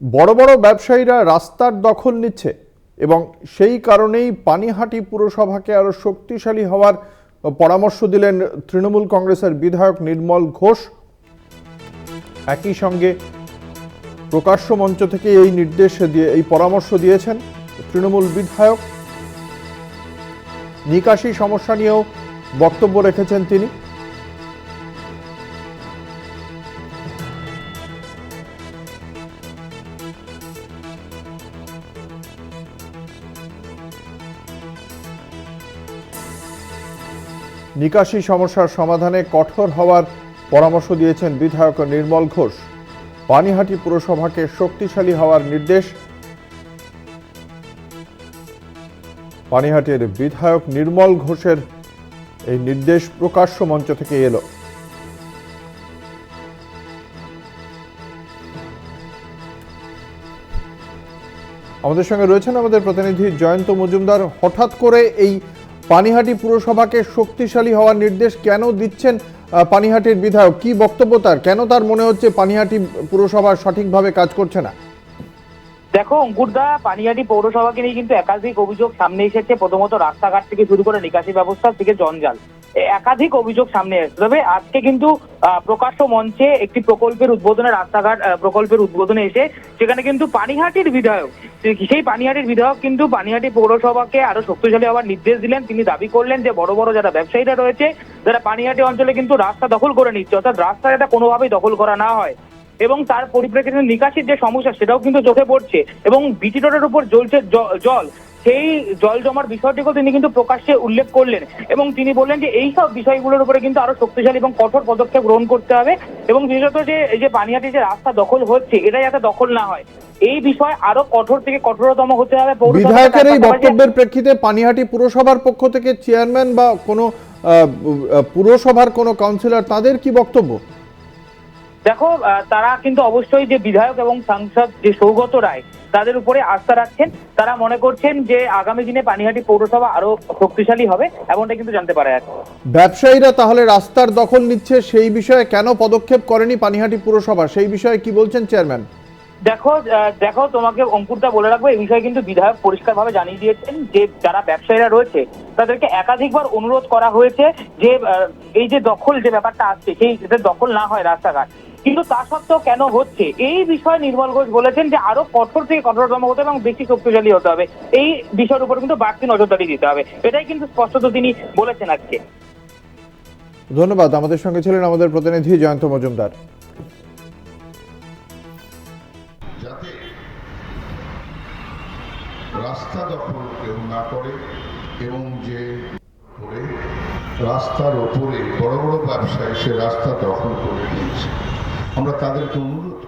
বড় বড় ব্যবসায়ীরা রাস্তার দখল নিচ্ছে এবং সেই কারণেই পানিহাটি পুরসভাকে আরো শক্তিশালী হওয়ার পরামর্শ দিলেন তৃণমূল কংগ্রেসের বিধায়ক নির্মল ঘোষ। একই সঙ্গে প্রকাশ্য মঞ্চ থেকে এই পরামর্শ দিয়েছেন তৃণমূল বিধায়ক। নিকাশি সমস্যা নিয়েও বক্তব্য রেখেছেন তিনি। নিকাশি সমস্যার সমাধানে কঠোর হওয়ার পরামর্শ দিয়েছেন বিধায়ক নির্মল ঘোষ। পানিহাটি পুরসভাকে শক্তিশালী হওয়ার নির্দেশ। পানিহাটির বিধায়ক নির্মল ঘোষের এই নির্দেশ প্রকাশ্য মঞ্চ থেকে এলো। আমাদের সঙ্গে রয়েছেন আমাদের প্রতিনিধি জয়ন্ত মজুমদার। হঠাৎ করে এই পানিহাটি পুরসভাকে শক্তিশালী হওয়ার নির্দেশ কেন দিচ্ছেন পানিহাটির বিধায়ক? কি বক্তব্য তার? কেন তার মনে হচ্ছে পানিহাটি পুরসভা সঠিকভাবে কাজ করছে না? দেখো অঙ্কুরদা, পানিহাটি পৌরসভাকে নিয়ে কিন্তু একাধিক অভিযোগ সামনে এসেছে। প্রথমত রাস্তাঘাট থেকে শুরু করে নিকাশি ব্যবস্থা থেকে জঞ্জাল, একাধিক অভিযোগ সামনে এসেছে। তবে আজকে কিন্তু প্রকাশ্য মঞ্চে একটি প্রকল্পের উদ্বোধনে, রাস্তাঘাট প্রকল্পের উদ্বোধনে এসে সেখানে কিন্তু পানিহাটির বিধায়ক, সেই পানিহাটির বিধায়ক কিন্তু পানিহাটি পৌরসভাকে আরো শক্তিশালী হওয়ার নির্দেশ দিলেন। তিনি দাবি করলেন যে বড় বড় যারা ব্যবসায়ীরা রয়েছে, যারা পানিহাটি অঞ্চলে কিন্তু রাস্তা দখল করে নিচ্ছে, অর্থাৎ রাস্তা যাতে কোনোভাবেই দখল করা না হয়, এবং তার পরিপ্রেক্ষিতে নিকাশির যে সমস্যা সেটাও কিন্তু চোখে পড়ছে, এবং বিটি রোডের উপর জ্বলছে জল, সেই জল জমার বিষয়টিকেও তিনি কিন্তু প্রকাশ্যে উল্লেখ করলেন। এবং তিনি বললেন যে এই সব বিষয়গুলোর উপরে কিন্তু আরো শক্তিশালী এবং কঠোর পদক্ষেপ গ্রহণ করতে হবে, এবং বিশেষত যে এই যে পানিহাটি যে রাস্তা দখল হচ্ছে, এটা যাতে দখল না হয়, এই বিষয়ে আরো কঠোর থেকে কঠোরতম হতে হবে। বিধায়কের এই বক্তব্যের প্রেক্ষিতে পানিহাটি পুরসভার পক্ষ থেকে চেয়ারম্যান বা কোনো পুরসভার কোনো কাউন্সিলর, তাদের কি বক্তব্য? দেখো, তারা কিন্তু অবশ্যই যে বিধায়ক এবং সাংসদ যে সৌগত রায়, তাদের উপরে আস্থা রাখছেন। তারা মনে করছেন যে আগামী দিনে পানিহাটি পৌরসভা আরো শক্তিশালী হবে, এমনটা কিন্তু জানতে পারা যাচ্ছে। ব্যবসায়ীরা তাহলে রাস্তার দখল নিচ্ছে, সেই বিষয়ে কেন পদক্ষেপ করেনি পানিহাটি পুরসভা? সেই বিষয়ে কি বলছেন চেয়ারম্যান? দেখো তোমাকে অঙ্কুরদা বলে রাখবো, এই বিষয়ে কিন্তু বিধায়ক পরিষ্কারভাবে জানিয়ে দিয়েছেন যে যারা ব্যবসায়ীরা রয়েছে তাদেরকে একাধিকবার অনুরোধ করা হয়েছে যে এই যে দখল যে ব্যাপারটা আসছে, সেই দখল না হয় রাস্তাঘাট, কিন্তু তা সত্ত্বেও কেন হচ্ছে, এই বিষয়ে নির্মল ঘোষ বলেছেন যে আরো কঠোর থেকে কঠোরতম হতে এবং বেশি শক্তিশালী হতে হবে। এই বিষয়ের উপর কিন্তু বাড়তি নজরদারি দিতে হবে, এটাই কিন্তু স্পষ্টত তিনি বলেছেন আজকে। ধন্যবাদ। আমাদের সঙ্গে ছিলেন আমাদের প্রতিনিধি জয়ন্ত মজুমদার। যাতে রাস্তা দখল কেউ না করে, এবং যে রাস্তার ওপরে বড় বড় ব্যবসায়ী সে রাস্তা দখল করে দিয়েছে, আমরা তাদেরকে অনুরোধ